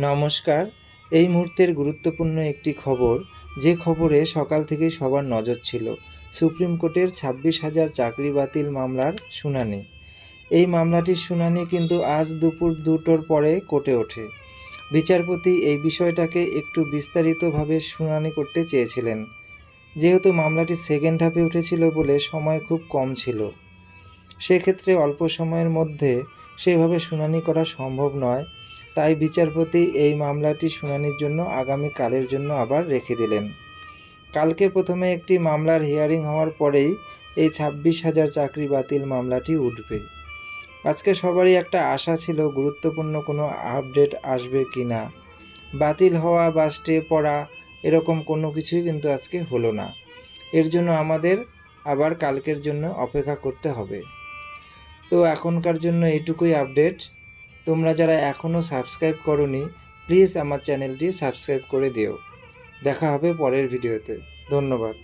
নমস্কার। এই মুহূর্তের গুরুত্বপূর্ণ একটি খবর, যে খবরে সকাল থেকেই সবার নজর ছিল। সুপ্রিম কোর্টের 26,000 চাকরি বাতিল মামলার শুনানি। এই মামলাটির শুনানি কিন্তু আজ দুপুর 2টোর পরে কোর্টে ওঠে। বিচারপতি এই বিষয়টাকে একটু বিস্তারিতভাবে শুনানি করতে চেয়েছিলেন, যেহেতু মামলাটি সেকেন্ড হাফে উঠেছিল বলে সময় খুব কম ছিল। সেক্ষেত্রে অল্প সময়ের মধ্যে সেভাবে শুনানি করা সম্ভব নয়। তাই বিচারপতি এই মামলাটি শুনানির জন্য আগামীকালের জন্য আবার রেখে দিলেন। কালকে প্রথমে একটি মামলার হিয়ারিং হওয়ার পরেই এই 26,000 চাকরি বাতিল মামলাটি উঠবে। আজকে সবারই একটা আশা ছিল গুরুত্বপূর্ণ কোনো আপডেট আসবে কি না। বাতিল হওয়া বা স্টে পড়া এরকম কোনো কিছুই কিন্তু আজকে হলো না। এর জন্য আমাদের আবার কালকের জন্য অপেক্ষা করতে হবে। তো এখনকার জন্য এইটুকুই আপডেট। তোমরা যারা এখনও সাবস্ক্রাইব করোনি, প্লিজ আমার চ্যানেলটি সাবস্ক্রাইব করে দিও। দেখা হবে পরের ভিডিওতে। ধন্যবাদ।